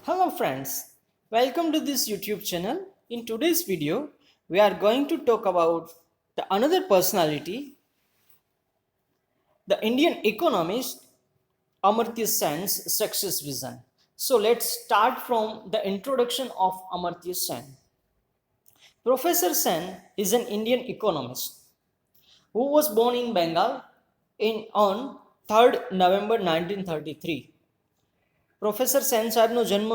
Hello friends, welcome to this YouTube channel. In today's video, we are going to talk about the another personality, the Indian economist Amartya Sen's success vision. So let's start from the introduction of Amartya Sen. Professor Sen is an Indian economist who was born in Bengal on 3rd November 1933. Professor Sen સાહેબનો જન્મ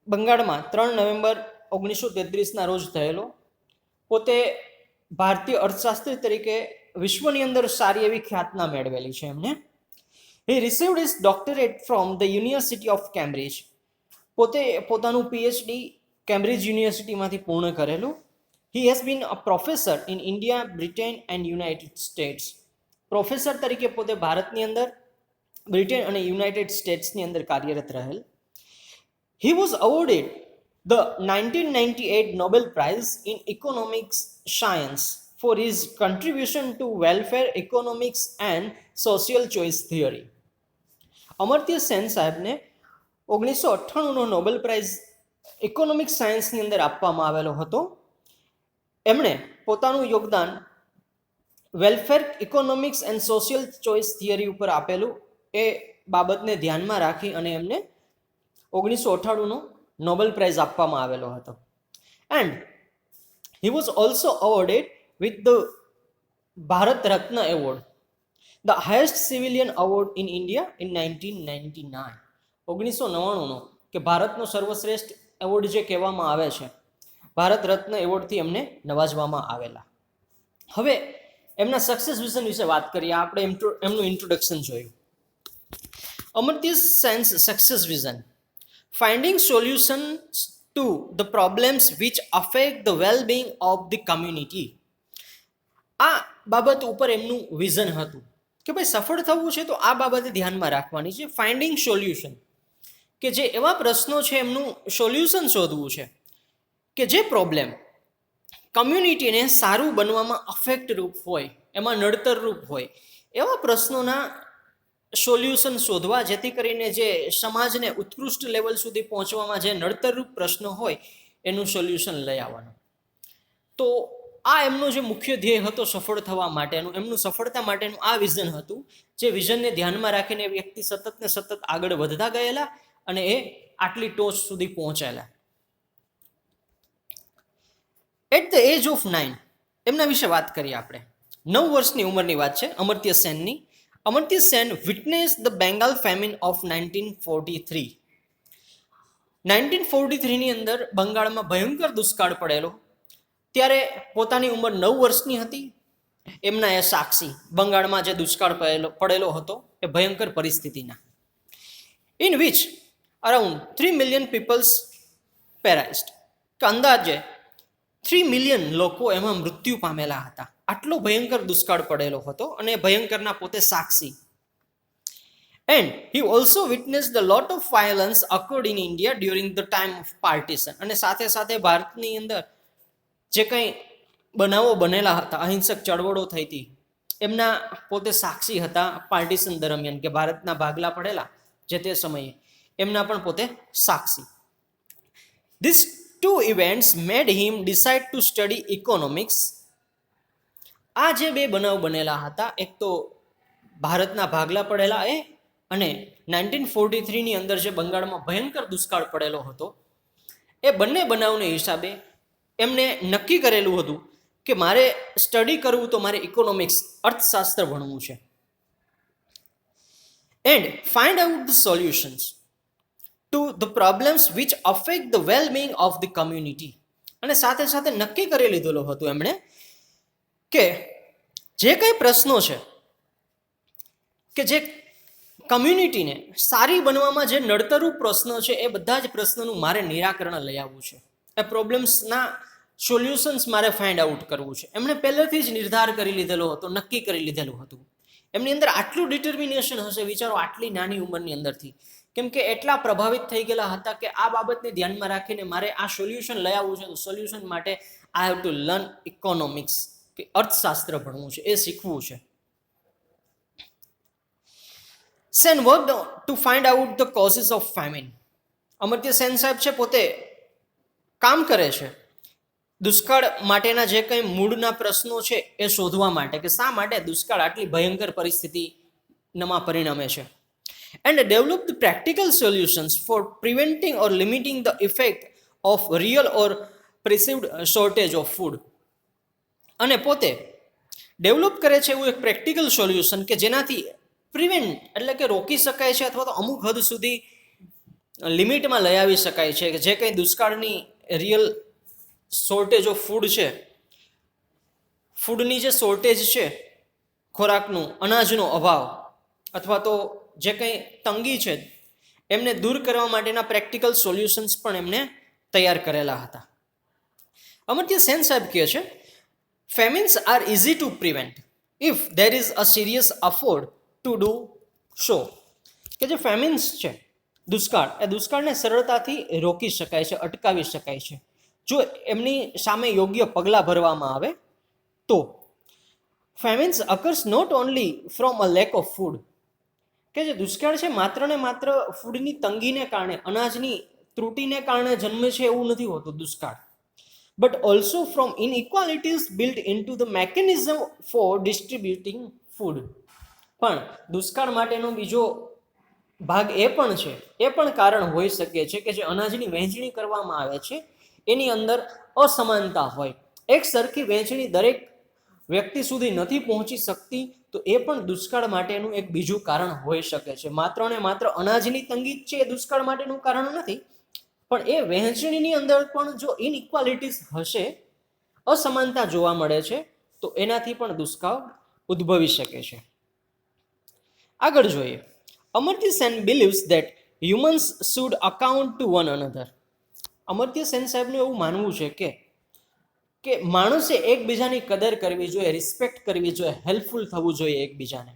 બંગાળમાં 3 November 1933ના રોજ થયેલો. પોતે ભારતીય અર્થશાસ્ત્રી તરીકે વિશ્વની અંદર સારી એવી ખ્યાતના મેળવેલી છે એમને. He received his doctorate from the University of Cambridge. પોતે પોતાનું પીએચડી કેમ્બ્રિજ યુનિવર્સિટીમાંથી પૂર્ણ કરેલું. He has been a professor in India, Britain and United States. Professor તરીકે પોતે ભારતની અંદર, બ્રિટેન અને યુનાઇટેડ સ્ટેટ્સની અંદર કાર્યરત રહેલ. He was awarded the 1998 Nobel Prize in Economics Science for his contribution to welfare economics and social choice theory. Amartya Sen સાહેબને 1998નો Nobel price economics સાયન્સની અંદર આપવામાં આવેલો હતો. એમણે પોતાનું યોગદાન welfare economics and social choice theory ઉપર આપેલું. એ બાબતને ધ્યાનમાં રાખી અને એમને 1998નો નોબેલ પ્રાઇઝ આપવામાં આવેલો હતો. And he was also awarded with the Bharat Ratna award, the highest civilian award in India in 1999. 1999નો કે ભારતનો સર્વશ્રેષ્ઠ એવોર્ડ જે કહેવામાં આવે છે, ભારત રત્ન એવોર્ડથી એમને નવાજવામાં આવેલા. હવે એમના સક્સેસ વિઝન વિશે વાત કરીએ. આપણે એમનું ઇન્ટ્રોડક્શન જોયું. Amartya Sen's success vision: finding solutions to the problems which affect the well-being of the community. આ બાબત ઉપર એમનું વિઝન હતું કે ભાઈ સફળ થવું છે તો આ બાબતે ધ્યાનમાં રાખવાની છે. ફાઇન્ડિંગ સોલ્યુશન, કે જે એવા પ્રશ્નો છે એમનું સોલ્યુશન શોધવું છે કે જે પ્રોબ્લેમ કમ્યુનિટીને સારું બનવામાં અફેક્ટરૂપ હોય, એમાં નડતરરૂપ હોય, એવા પ્રશ્નોના સોલ્યુશન શોધવા, જેથી કરીને જે સમાજને ઉત્કૃષ્ટ લેવલ સુધી પહોંચવામાં જે નડતરરૂપ પ્રશ્નો હોય એનું સોલ્યુશન લઈ આવવાનું. તો આ એમનો જે મુખ્ય ધ્યેય હતો સફળ થવા માટેનું, એમનું સફળતા માટેનું આ વિઝન હતું, જે વિઝનને ધ્યાનમાં રાખીને વ્યક્તિ સતત ને સતત આગળ વધતા ગયેલા અને એ આટલી ટોચ સુધી પહોંચેલા. એટ ધ એજ ઓફ 9, એમના વિશે વાત કરીએ આપણે. 9 વર્ષની ઉંમરની વાત છે Amartya સેનની. Amartya Sen witnessed the Bengal famine of 1943. 1943ની અંદર બંગાળમાં ભયંકર દુષ્કાળ પડેલો. ત્યારે પોતાની ઉંમર 9 વર્ષની હતી. એમના એ સાક્ષી બંગાળમાં જે દુષ્કાળ પડેલો હતો એ ભયંકર પરિસ્થિતિના, in which around 3 million peoples perished, કે અંદાજે 3 મિલિયન લોકો એમાં મૃત્યુ પામેલા હતા. આટલો ભયંકર દુષ્કાળ પડેલો હતો અને ભયંકરના પોતે સાક્ષી. And he also witness the lot of violence occurred in India during the time of partition. અને સાથે સાથે ભારતની અંદર જે કંઈ બનાવો બનેલા હતા, અહિંસક ચળવળો થઈ હતી, એમના પોતે સાક્ષી હતા. પાર્ટીશન દરમિયાન કે ભારતના ભાગલા પડેલા જે તે સમયે, એમના પણ પોતે સાક્ષી. This two events made him decide to study economics. આ જે બે બનાવ બનેલા હતા, એક તો ભારતના ભાગલા પડેલા એ, અને 1943ની અંદર જે બંગાળમાં ભયંકર દુષ્કાળ પડેલો હતો, એ બંને બનાવને હિસાબે એમને નક્કી કરેલું હતું કે મારે સ્ટડી કરવું તો મારે ઇકોનોમિક્સ, અર્થશાસ્ત્ર ભણવું છે. And find out the solutions to the problems which affect the well Bing of the community. અને સાથે સાથે નક્કી કરી લીધેલું હતું એમણે કે જે કંઈ પ્રશ્નો છે કે જે કમ્યુનિટીને સારી બનવામાં જે નડતરરૂપ પ્રશ્નો છે, એ બધા જ પ્રશ્નોનું મારે નિરાકરણ લઈ આવવું છે. એ પ્રોબ્લેમ્સના સોલ્યુશન્સ મારે ફાઇન્ડ આઉટ કરવું છે. એમણે પહેલેથી જ નિર્ધાર કરી લીધેલો હતો, નક્કી કરી લીધેલું હતું. એમની અંદર આટલું ડિટર્મિનેશન હશે, વિચારો, આટલી નાની ઉંમરની અંદરથી, કેમ કે એટલા પ્રભાવિત થઈ ગયેલા હતા કે આ બાબતને ધ્યાનમાં રાખીને મારે આ સોલ્યુશન લઈ આવવું છે. તો સોલ્યુશન માટે I have to learn economics, કે અર્થશાસ્ત્ર ભણવું છે, એ શીખવું છે. Sen worked to find out the causes of famine. Amartya Sen સાહેબ છે પોતે કામ કરે છે દુષ્કાળ માટેના જે કંઈ મૂળના પ્રશ્નો છે એ શોધવા માટે કે શા માટે દુષ્કાળ આટલી ભયંકર પરિસ્થિતિમાં પરિણમે છે, and develop the practical solutions for preventing or limiting the effect of real or perceived shortage of food. અને પોતે ડેવલપ કરે છે એવું એક પ્રેક્ટિકલ સોલ્યુશન કે જેનાથી પ્રિવેન્ટ એટલે કે રોકી શકાય છે અથવા તો અમુક હદ સુધી લિમિટમાં લઈ આવી શકાય છે કે જે કંઈ દુષ્કાળની રિયલ શોર્ટેજ ઓફ ફૂડ છે, ફૂડની જે શોર્ટેજ છે, ખોરાકનું અનાજનો અભાવ અથવા તો જે કંઈ તંગી છે એમને દૂર કરવા માટેના પ્રેક્ટિકલ સોલ્યુશન્સ પણ એમને તૈયાર કરેલા હતા. અમર્ત્ય સેન સાહેબ કહે છે famines are easy to prevent if there is a serious effort to do so. કે જે ફેમિન્સ છે એ દુષ્કાળને સરળતાથી રોકી શકાય છે, અટકાવી શકાય છે જો એમની સામે યોગ્ય પગલાં ભરવામાં આવે તો. Famines occurs not only from a lack of food. કે જે દુષ્કાળ છે માત્ર ને માત્ર ફૂડની તંગીને કારણે, અનાજની ત્રુટિને કારણે જન્મે છે એવું નથી હોતું દુષ્કાળ, but also from inequalities built into the mechanism for distributing food. પણ દુષ્કાળ માટેનો બીજો ભાગ એ પણ કારણ હોઈ શકે છે કે જે અનાજની વહેંચણી કરવામાં આવે છે એની અંદર અસમાનતા હોય, એક સરખી વહેંચણી દરેક વ્યક્તિ સુધી નથી પહોંચી શકતી, તો એ પણ દુષ્કાળ માટેનું એક બીજું કારણ હોઈ શકે છે. માત્ર ને માત્ર અનાજની તંગી છે એ દુષ્કાળ માટેનું કારણ નથી, પણ એ વહેંચણીની અંદર પણ જો ઇનઇક્વાલિટીઝ હશે, અસમાનતા જોવા મળે છે, તો એનાથી પણ દુષ્કાળ ઉદ્ભવી શકે છે. આગળ જોઈએ. Amartya Sen believes that humans should account to one another. Amartya Sen સાહેબનું એવું માનવું છે કે માણસે એકબીજાની કદર કરવી જોઈએ, રિસ્પેક્ટ કરવી જોઈએ, હેલ્પફુલ થવું જોઈએ એકબીજાને.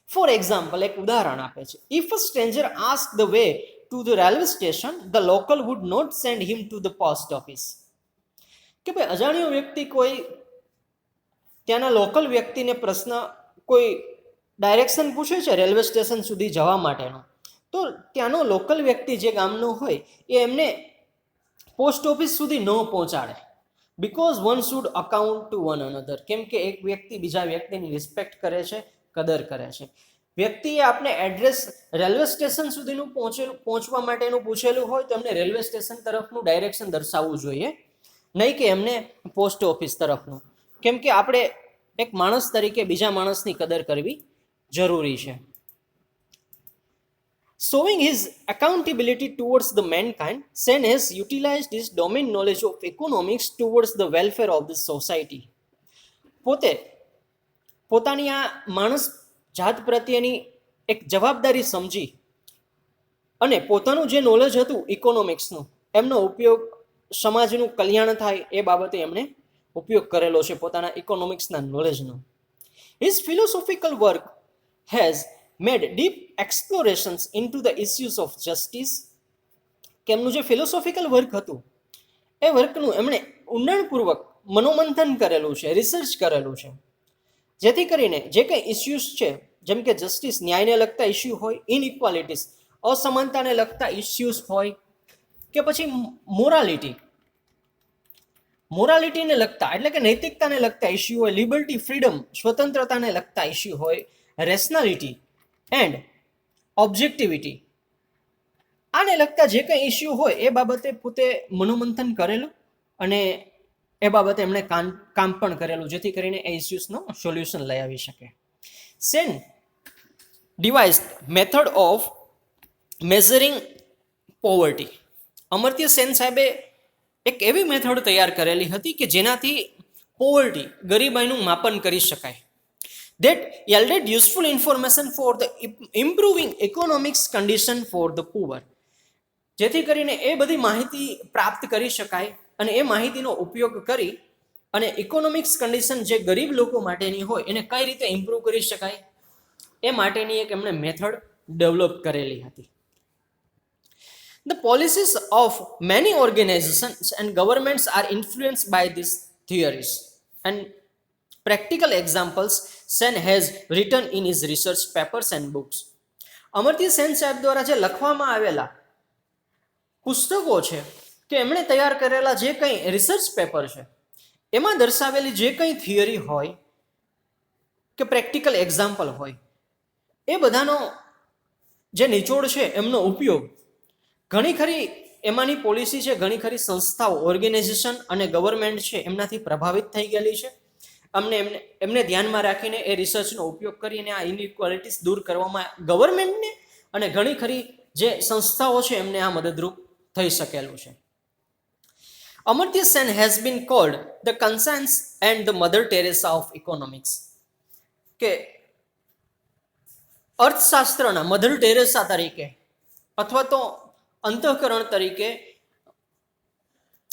ફોર એક્ઝામ્પલ, એક ઉદાહરણ આપે છે. If a stranger ask the way to the railway station, the local would not send him to the post office. કે ભાઈ અજાણ્યો વ્યક્તિ કોઈ ત્યાંના લોકલ વ્યક્તિને કોઈ ડાયરેક્શન પૂછે છે રેલવે સ્ટેશન સુધી જવા માટેનો, તો ત્યાંનો લોકલ વ્યક્તિ જે ગામનો હોય એ એમને પોસ્ટ ઓફિસ સુધી ન પહોંચાડે. Because one should account to one another. કેમ કે એક વ્યક્તિ બીજા વ્યક્તિની રિસ્પેક્ટ કરે છે, કદર કરે છે. વ્યક્તિએ આપણે એડ્રેસ રેલવે સ્ટેશન સુધીનું પહોંચવા માટેનું પૂછેલું હોય તો એમને રેલવે સ્ટેશન તરફનું ડાયરેક્શન દર્શાવવું જોઈએ, નહીં કે એમને પોસ્ટ ઓફિસ તરફનું. કેમ કે આપણે એક માણસ તરીકે બીજા માણસની કદર કરવી જરૂરી છે. Showing his accountability towards the mankind, Sen has utilized his domain knowledge of economics towards the welfare of the society. પોતાની આ માણસ જાત પ્રત્યેની એક જવાબદારી સમજી અને પોતાનું જે નોલેજ હતું ઇકોનોમિક્સનું, એમનો ઉપયોગ સમાજનું કલ્યાણ થાય એ બાબતે એમણે ઉપયોગ કરેલો છે પોતાના ઇકોનોમિક્સના નોલેજનો. His philosophical work has made deep explorations into the issues of justice. કે એમનું જે ફિલોસોફિકલ વર્ક હતું એ વર્કનું એમણે ઊંડાણપૂર્વક મનોમંથન કરેલું છે, રિસર્ચ કરેલું છે, જેથી કરીને જે કંઈ ઇસ્યુઝ છે જેમ કે જસ્ટિસ, ન્યાયને લગતા ઇસ્યુ હોય, ઇનઇક્વાલિટીઝ, અસમાનતાને લગતા ઇસ્યુઝ હોય, કે પછી મોરાલિટીને લગતા એટલે કે નૈતિકતાને લગતા ઇસ્યુ હોય, લિબર્ટી, ફ્રીડમ, સ્વતંત્રતાને લગતા ઇસ્યુ હોય, રેશનાલિટી એન્ડ ઓબ્જેક્ટિવિટી, આને લગતા જે કંઈ ઇસ્યુ હોય એ બાબતે પોતે મનોમંથન કરેલું અને એ બાબતે એમણે કામ પણ કરેલું, જેથી કરીને એ ઇસ્યુઝનો સોલ્યુશન લઈ આવી શકે. Sen devised method of measuring poverty. Amartya Sen સાહેબે એક એવી મેથડ તૈયાર કરેલી હતી કે જેનાથી પોવર્ટી, ગરીબાઈનું માપન કરી શકાય. That yielded useful information for the improving economics condition for the poor. જેથી કરીને એ બધી માહિતી પ્રાપ્ત કરી શકાય અને એ માહિતીનો ઉપયોગ કરી અને ઇકોનોમિક્સ કન્ડિશન જે ગરીબ લોકો માટેની હોય એને કઈ રીતે ઇમ્પ્રૂવ કરી શકાય એ માટેની એક એમણે મેથડ ડેવલપ કરેલી હતી. The policies of many organizations and governments are influenced by these theories and practical examples Sen has written in his research papers and books. Amartya Sen સાહેબ દ્વારા જે લખવામાં આવેલા પુસ્તકો છે કે એમણે તૈયાર કરેલા જે કંઈ રિસર્ચ પેપર છે એમાં દર્શાવેલી જે કંઈ થિયરી હોય કે પ્રેક્ટિકલ એક્ઝામ્પલ હોય એ બધાનો જે નિચોડ છે એમનો ઉપયોગ ઘણી ખરી એમાંની પોલિસી છે, ઘણી ખરી સંસ્થાઓ, ઓર્ગેનાઇઝેશન અને ગવર્મેન્ટ છે એમનાથી પ્રભાવિત થઈ ગયેલી છે. એમને ધ્યાનમાં રાખીને એ રિસર્ચનો ઉપયોગ કરીને આ ઇનઇક્વાલિટીઝ દૂર કરવામાં ગવર્મેન્ટને અને ઘણી ખરી જે સંસ્થાઓ છે એમને આ મદદરૂપ થઈ શકેલું છે. Amartya Sen has been called the conscience and the Mother Teresa of economics, કે અર્થશાસ્ત્રના મધર ટેરેસા તરીકે અથવા તો અંતઃકરણ તરીકે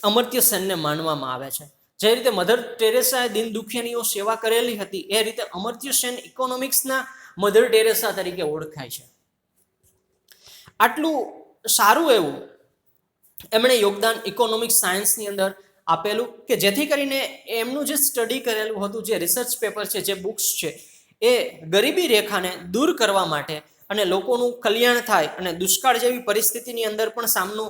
અમર્ત્ય સેનને માનવામાં આવે છે. જે રીતે મધર ટેરેસાએ દીન દુખિયાનીઓ સેવા કરેલી હતી એ રીતે અમર્ત્ય સેન ઇકોનોમિક્સના મધર ટેરેસા તરીકે ઓળખાય છે. આટલું સારું એવું એમણે યોગદાન ઇકોનોમિક્સ સાયન્સની અંદર આપેલું કે જેથી કરીને એમનું જે સ્ટડી કરેલું હતું, જે રિસર્ચ પેપર છે, જે બુક્સ છે, એ ગરીબી રેખાને દૂર કરવા માટે અને લોકોનું કલ્યાણ થાય અને દુષ્કાળ જેવી પરિસ્થિતિની અંદર પણ સામનો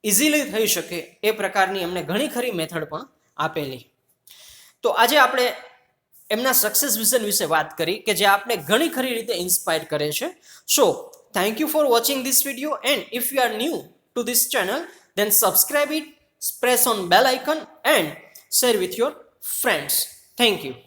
ઇઝીલી થઈ શકે એ પ્રકારની એમને ઘણી ખરી મેથડ પણ આપેલી. તો આજે આપણે એમના સક્સેસ વિઝન વિશે વાત કરી કે જે આપણે ઘણી ખરી રીતે ઇન્સ્પાયર કરે છે. સો thank you for watching this video, and if you are new to this channel then subscribe it, press on bell icon and share with your friends. Thank you.